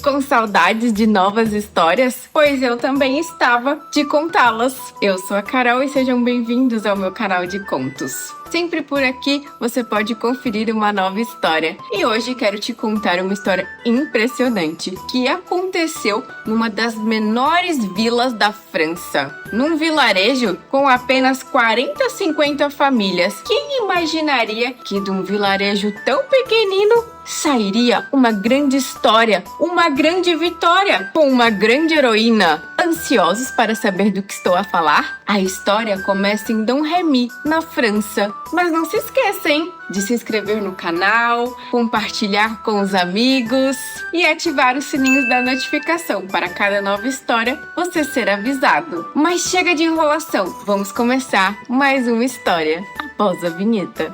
Com saudades de novas histórias? Pois eu também estava de contá-las. Eu sou a Carol e sejam bem-vindos ao meu canal de contos. Sempre por aqui você pode conferir uma nova história. E hoje quero te contar uma história impressionante que aconteceu numa das menores vilas da França. Num vilarejo com apenas 40 a 50 famílias. Quem imaginaria que de um vilarejo tão pequenino sairia uma grande história, uma grande vitória, com uma grande heroína? Ansiosos para saber do que estou a falar? A história começa em Dom Remy, na França. Mas não se esqueça, hein, de se inscrever no canal, compartilhar com os amigos e ativar os sininhos da notificação para cada nova história você ser avisado. Mas chega de enrolação, vamos começar mais uma história após a vinheta.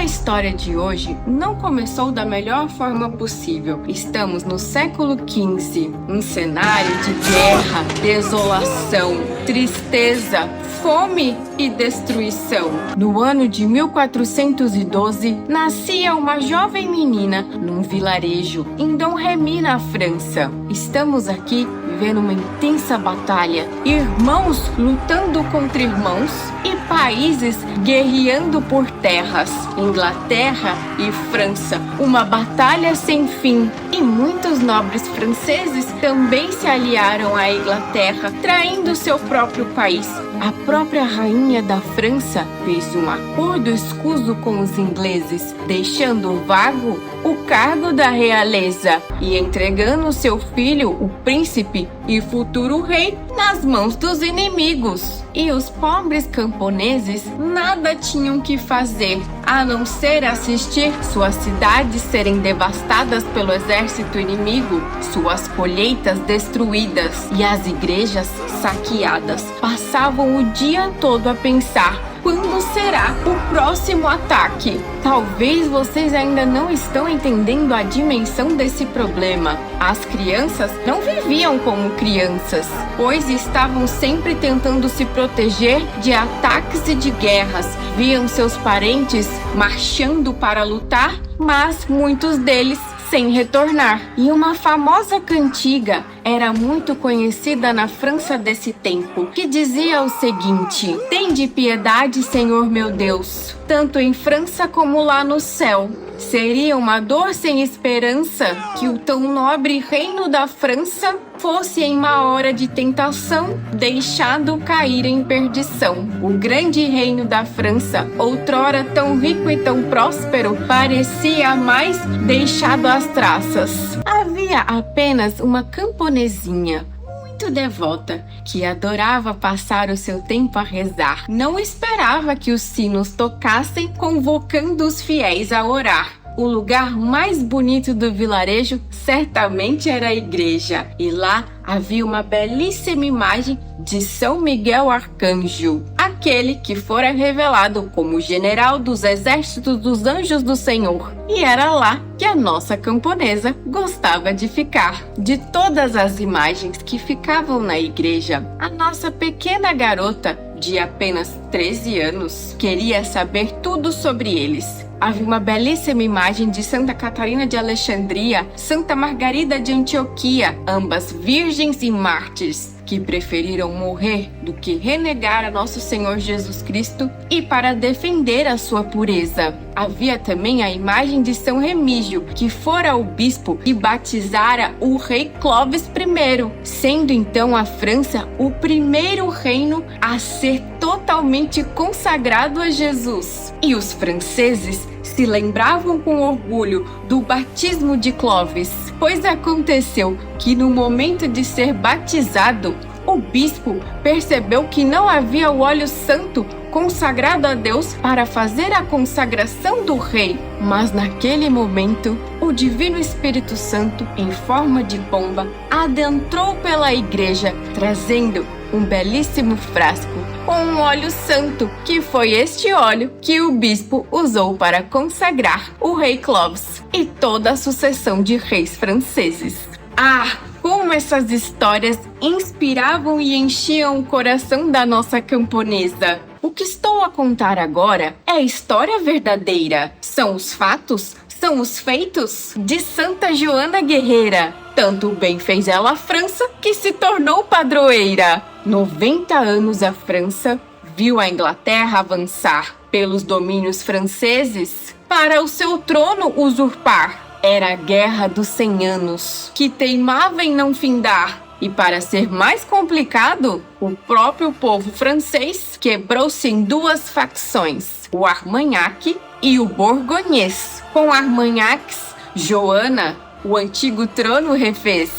A história de hoje não começou da melhor forma possível. Estamos no século XV, um cenário de guerra, desolação, tristeza, fome e destruição. No ano de 1412, nascia uma jovem menina num vilarejo em Dom Remy, na França. Estamos aqui vivendo uma intensa batalha, irmãos lutando contra irmãos e países guerreando por terras. Inglaterra e França, uma batalha sem fim. E muitos nobres franceses também se aliaram à Inglaterra, traindo seu próprio país. A própria rainha da França fez um acordo escuso com os ingleses, deixando vago o cargo da realeza e entregando seu filho, o príncipe e futuro rei, nas mãos dos inimigos. E os pobres camponeses nada tinham que fazer, a não ser assistir suas cidades serem devastadas pelo exército inimigo, suas colheitas destruídas e as igrejas saqueadas. Passavam o dia todo a pensar: quando será o próximo ataque? Talvez vocês ainda não estão entendendo a dimensão desse problema. As crianças não viviam como crianças, pois estavam sempre tentando se proteger de ataques e de guerras. Viam seus parentes marchando para lutar, mas muitos deles sem retornar. E uma famosa cantiga era muito conhecida na França desse tempo, que dizia o seguinte: tende piedade, Senhor meu Deus, tanto em França como lá no céu. Seria uma dor sem esperança que o tão nobre reino da França fosse em uma hora de tentação deixado cair em perdição. O grande reino da França, outrora tão rico e tão próspero, parecia mais deixado às traças. Havia apenas uma camponesinha muito devota, que adorava passar o seu tempo a rezar. Não esperava que os sinos tocassem, convocando os fiéis a orar. O lugar mais bonito do vilarejo certamente era a igreja, e lá havia uma belíssima imagem de São Miguel Arcanjo, aquele que fora revelado como general dos exércitos dos anjos do Senhor. E era lá que a nossa camponesa gostava de ficar. De todas as imagens que ficavam na igreja, a nossa pequena garota, de apenas 13 anos, queria saber tudo sobre eles. Havia uma belíssima imagem de Santa Catarina de Alexandria, Santa Margarida de Antioquia, ambas virgens e mártires, que preferiram morrer do que renegar a nosso Senhor Jesus Cristo e para defender a sua pureza. Havia também a imagem de São Remígio, que fora o bispo e batizara o rei Clovis I, sendo então a França o primeiro reino a ser totalmente consagrado a Jesus. E os franceses se lembravam com orgulho do batismo de Clovis, pois aconteceu que no momento de ser batizado, o bispo percebeu que não havia o óleo santo consagrado a Deus para fazer a consagração do rei. Mas naquele momento, o Divino Espírito Santo, em forma de pomba, adentrou pela igreja, trazendo um belíssimo frasco com um óleo santo, que foi este óleo que o bispo usou para consagrar o rei Clovis e toda a sucessão de reis franceses. Ah, como essas histórias inspiravam e enchiam o coração da nossa camponesa! O que estou a contar agora é história verdadeira. São os fatos, são os feitos de Santa Joana Guerreira. Tanto bem fez ela à França que se tornou padroeira. 90 anos a França viu a Inglaterra avançar pelos domínios franceses para o seu trono usurpar. Era a Guerra dos 100 Anos, que teimava em não findar. E para ser mais complicado, o próprio povo francês quebrou-se em duas facções, o Armagnac e o Borgonhês. Com Armagnacs, Joana, o antigo trono refez.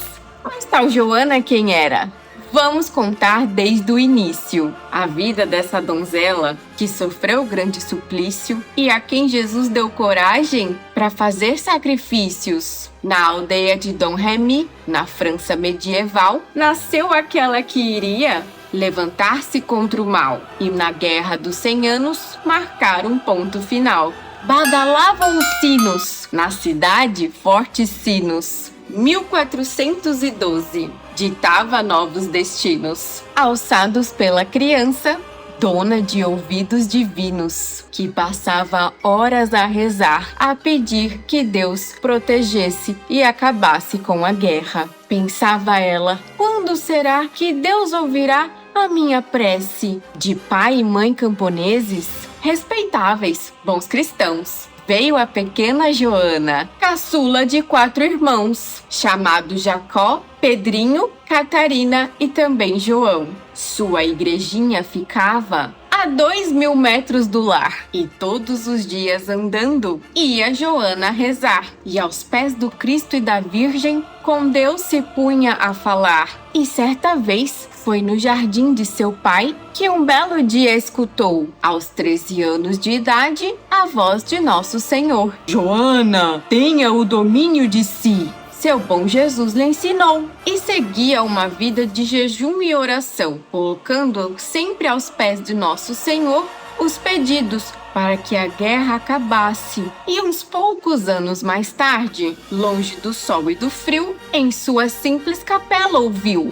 Mas tal Joana quem era? Vamos contar desde o início. A vida dessa donzela que sofreu grande suplício e a quem Jesus deu coragem para fazer sacrifícios. Na aldeia de Dom Remy, na França medieval, nasceu aquela que iria levantar-se contra o mal e na Guerra dos 100 Anos marcar um ponto final. Badalavam os sinos, na cidade fortes sinos. 1412 ditava novos destinos, alçados pela criança, dona de ouvidos divinos, que passava horas a rezar, a pedir que Deus protegesse e acabasse com a guerra. Pensava ela, quando será que Deus ouvirá a minha prece? De pai e mãe camponeses, respeitáveis, bons cristãos, veio a pequena Joana, caçula de 4 irmãos, chamados Jacó, Pedrinho, Catarina e também João. Sua igrejinha ficava a 2.000 metros do lar, e todos os dias andando ia Joana rezar, e aos pés do Cristo e da Virgem com Deus se punha a falar. E certa vez foi no jardim de seu pai que um belo dia escutou, aos 13 anos de idade, a voz de Nosso Senhor. Joana, tenha o domínio de si. Seu bom Jesus lhe ensinou e seguia uma vida de jejum e oração, colocando sempre aos pés de Nosso Senhor os pedidos para que a guerra acabasse. E uns poucos anos mais tarde, longe do sol e do frio, em sua simples capela ouviu.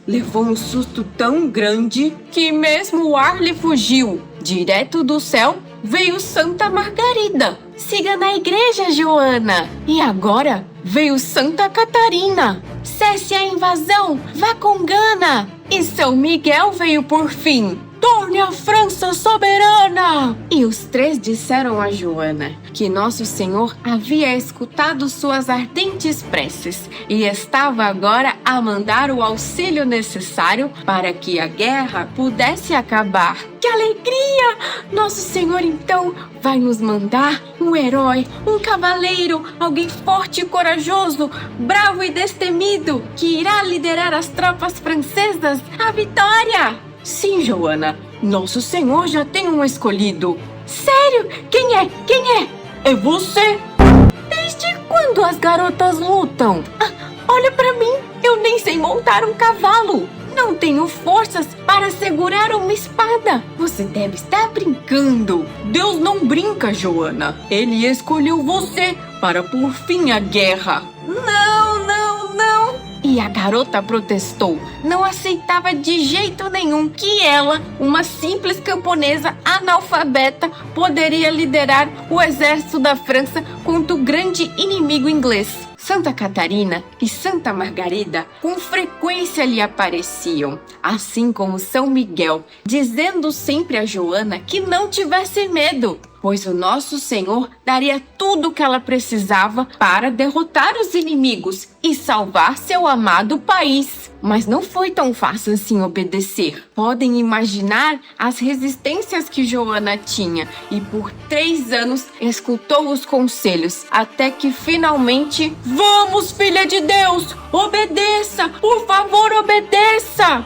Levou um susto tão grande que mesmo o ar lhe fugiu. Direto do céu veio Santa Margarida. Siga na igreja, Joana. E agora veio Santa Catarina. Cesse a invasão, vá com gana. E São Miguel veio por fim. Torne a França soberana! E os 3 disseram a Joana que Nosso Senhor havia escutado suas ardentes preces e estava agora a mandar o auxílio necessário para que a guerra pudesse acabar. Que alegria! Nosso Senhor então vai nos mandar um herói, um cavaleiro, alguém forte e corajoso, bravo e destemido, que irá liderar as tropas francesas à vitória! Sim, Joana, Nosso Senhor já tem um escolhido. Sério? Quem é? Quem é? É você! Desde quando as garotas lutam? Olha pra mim, eu nem sei montar um cavalo. Não tenho forças para segurar uma espada. Você deve estar brincando. Deus não brinca, Joana. Ele escolheu você para pôr fim à guerra. Não, não, não. E a garota protestou. Não aceitava de jeito nenhum que ela, uma simples camponesa analfabeta, poderia liderar o exército da França contra o grande inimigo inglês. Santa Catarina e Santa Margarida com frequência lhe apareciam, assim como São Miguel, dizendo sempre a Joana que não tivesse medo, pois o Nosso Senhor daria tudo o que ela precisava para derrotar os inimigos e salvar seu amado país. Mas não foi tão fácil assim obedecer. Podem imaginar as resistências que Joana tinha e por 3 anos escutou os conselhos até que finalmente... Vamos, filha de Deus! Obedeça! Por favor, obedeça!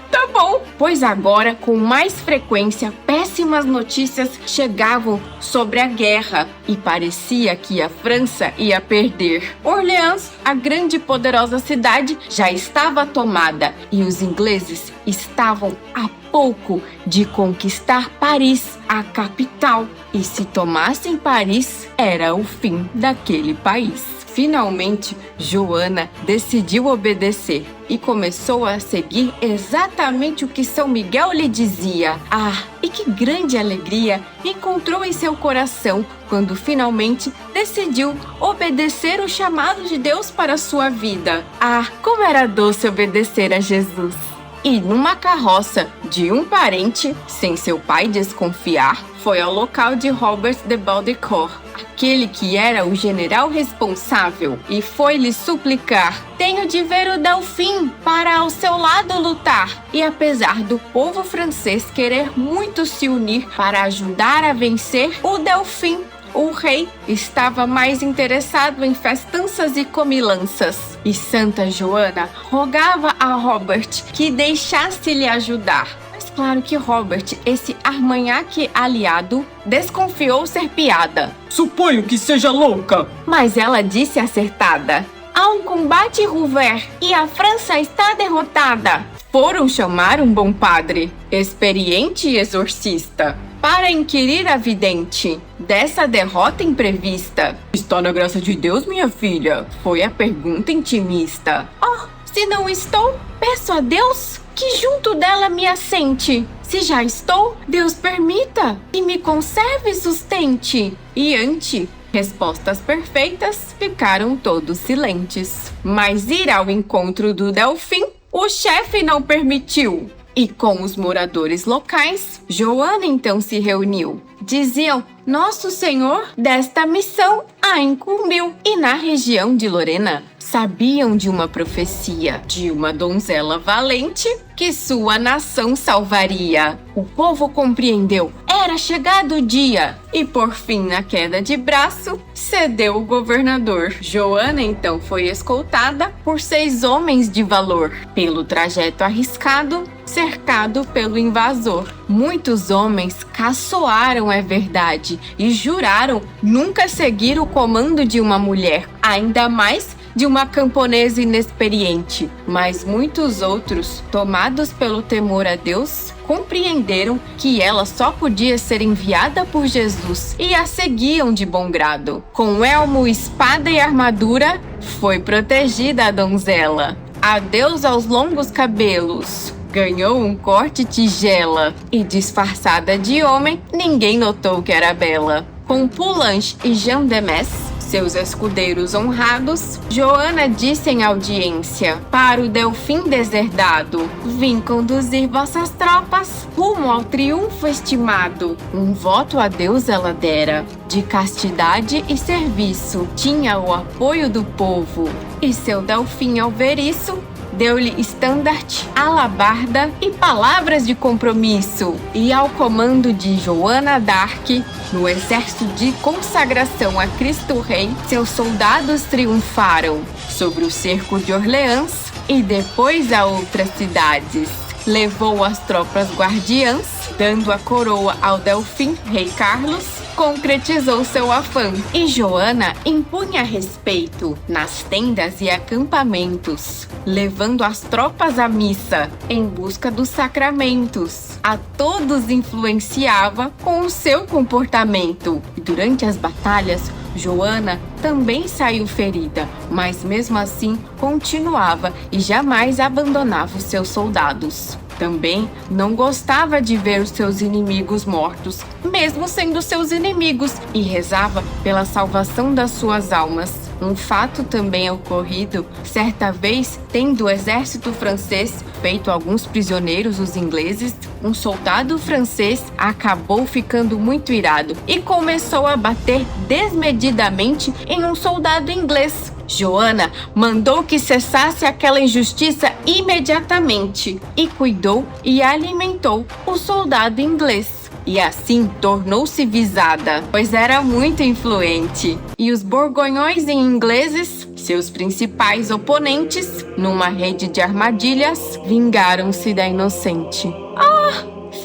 Tá bom. Pois agora, com mais frequência, péssimas notícias chegavam sobre a guerra e parecia que a França ia perder. Orleans, a grande e poderosa cidade, já estava tomada e os ingleses estavam a pouco de conquistar Paris, a capital. E se tomassem Paris, era o fim daquele país. Finalmente, Joana decidiu obedecer e começou a seguir exatamente o que São Miguel lhe dizia. Ah, e que grande alegria encontrou em seu coração quando finalmente decidiu obedecer o chamado de Deus para a sua vida. Ah, como era doce obedecer a Jesus! E numa carroça de um parente, sem seu pai desconfiar, foi ao local de Robert de Baudricourt, aquele que era o general responsável, e foi-lhe suplicar: tenho de ver o Delfim para ao seu lado lutar. E apesar do povo francês querer muito se unir para ajudar a vencer o Delfim, o rei estava mais interessado em festanças e comilanças. E Santa Joana rogava a Robert que deixasse-lhe ajudar. Mas claro que Robert, esse armanhaque aliado, desconfiou ser piada. Suponho que seja louca. Mas ela disse acertada: há um combate, Rouvert, e a França está derrotada. Foram chamar um bom padre, experiente e exorcista, para inquirir a vidente dessa derrota imprevista. Está na graça de Deus, minha filha? Foi a pergunta intimista. Oh, se não estou, peço a Deus que junto dela me assente. Se já estou, Deus permita e me conserve e sustente. E ante respostas perfeitas, ficaram todos silentes. Mas ir ao encontro do Delfim, o chefe não permitiu. E com os moradores locais, Joana então se reuniu. Diziam: Nosso Senhor desta missão a incumbiu. E na região de Lorena, sabiam de uma profecia de uma donzela valente que sua nação salvaria. O povo compreendeu. Era chegado o dia. E por fim, na queda de braço, cedeu o governador. Joana então foi escoltada por 6 homens de valor, pelo trajeto arriscado, cercado pelo invasor. Muitos homens caçoaram, é verdade, e juraram nunca seguir o comando de uma mulher, ainda mais de uma camponesa inexperiente. Mas muitos outros, tomados pelo temor a Deus, compreenderam que ela só podia ser enviada por Jesus e a seguiam de bom grado. Com elmo, espada e armadura, foi protegida a donzela. Adeus aos longos cabelos. Ganhou um corte tigela e, disfarçada de homem, ninguém notou que era bela. Com Poulenc e Jean de Metz, seus escudeiros honrados, Joana disse em audiência: para o Delfim deserdado, vim conduzir vossas tropas rumo ao triunfo estimado. Um voto a Deus ela dera, de castidade e serviço, tinha o apoio do povo. E seu Delfim, ao ver isso, deu-lhe estandarte, alabarda e palavras de compromisso. E ao comando de Joana d'Arc, no exército de consagração a Cristo Rei, seus soldados triunfaram sobre o cerco de Orleans e depois a outras cidades. Levou as tropas guardiãs, dando a coroa ao Delfim, rei Carlos, concretizou seu afã. E Joana impunha respeito nas tendas e acampamentos, levando as tropas à missa em busca dos sacramentos. A todos influenciava com o seu comportamento. E durante as batalhas, Joana também saiu ferida, mas mesmo assim continuava e jamais abandonava os seus soldados. Também não gostava de ver os seus inimigos mortos, mesmo sendo seus inimigos, e rezava pela salvação das suas almas. Um fato também ocorrido, certa vez, tendo o exército francês feito alguns prisioneiros, os ingleses, um soldado francês acabou ficando muito irado e começou a bater desmedidamente em um soldado inglês. Joana mandou que cessasse aquela injustiça imediatamente e cuidou e alimentou o soldado inglês. E assim tornou-se visada, pois era muito influente. E os borgonhões e ingleses, seus principais oponentes, numa rede de armadilhas, vingaram-se da inocente.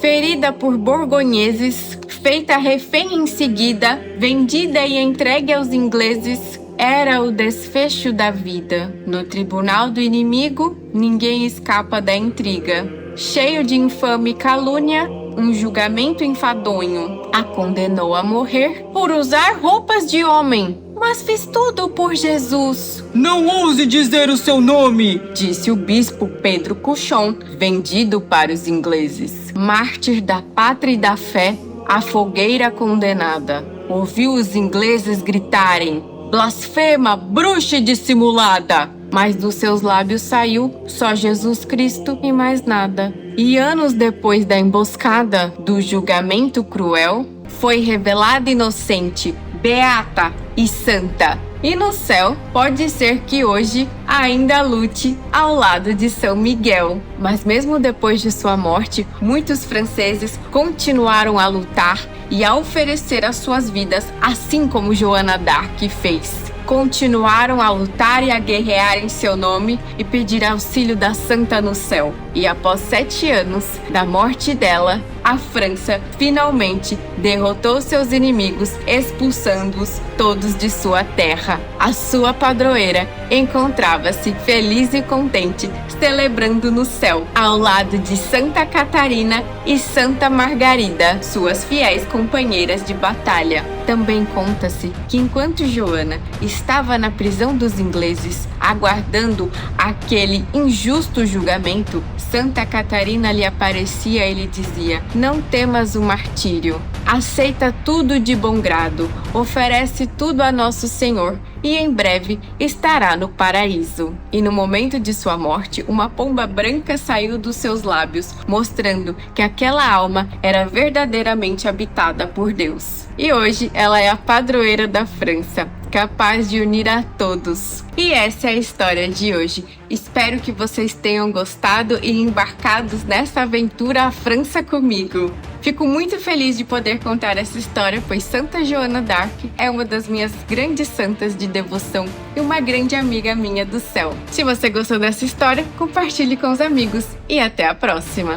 Ferida por borgonheses, feita refém em seguida, vendida e entregue aos ingleses, era o desfecho da vida. No tribunal do inimigo, ninguém escapa da intriga. Cheio de infame calúnia, um julgamento enfadonho. A condenou a morrer por usar roupas de homem. Mas fiz tudo por Jesus, Não ouse dizer o seu nome! disse o bispo Pedro Cuchon, vendido para os ingleses. Mártir da pátria e da fé, a fogueira condenada. Ouviu os ingleses gritarem: blasfema, bruxa dissimulada! Mas dos seus lábios saiu só Jesus Cristo e mais nada. E anos depois da emboscada, do julgamento cruel, foi revelada inocente, beata e santa. E no céu, pode ser que hoje ainda lute ao lado de São Miguel. Mas mesmo depois de sua morte, muitos franceses continuaram a lutar e a oferecer as suas vidas, assim como Joana d'Arc fez. Continuaram a lutar e a guerrear em seu nome e pedir auxílio da santa no céu. E após 7 anos da morte dela, a França finalmente derrotou seus inimigos, expulsando-os todos de sua terra. A sua padroeira encontrava-se feliz e contente, celebrando no céu, ao lado de Santa Catarina e Santa Margarida, suas fiéis companheiras de batalha. Também conta-se que enquanto Joana estava na prisão dos ingleses, aguardando aquele injusto julgamento, Santa Catarina lhe aparecia e lhe dizia: não temas o martírio, aceita tudo de bom grado, oferece tudo a nosso Senhor e em breve estará no paraíso. E no momento de sua morte, uma pomba branca saiu dos seus lábios, mostrando que aquela alma era verdadeiramente habitada por Deus. E hoje ela é a padroeira da França, capaz de unir a todos. E essa é a história de hoje. Espero que vocês tenham gostado e embarcados nessa aventura à França comigo. Fico muito feliz de poder contar essa história, pois Santa Joana d'Arc é uma das minhas grandes santas de devoção e uma grande amiga minha do céu. Se você gostou dessa história, compartilhe com os amigos e até a próxima!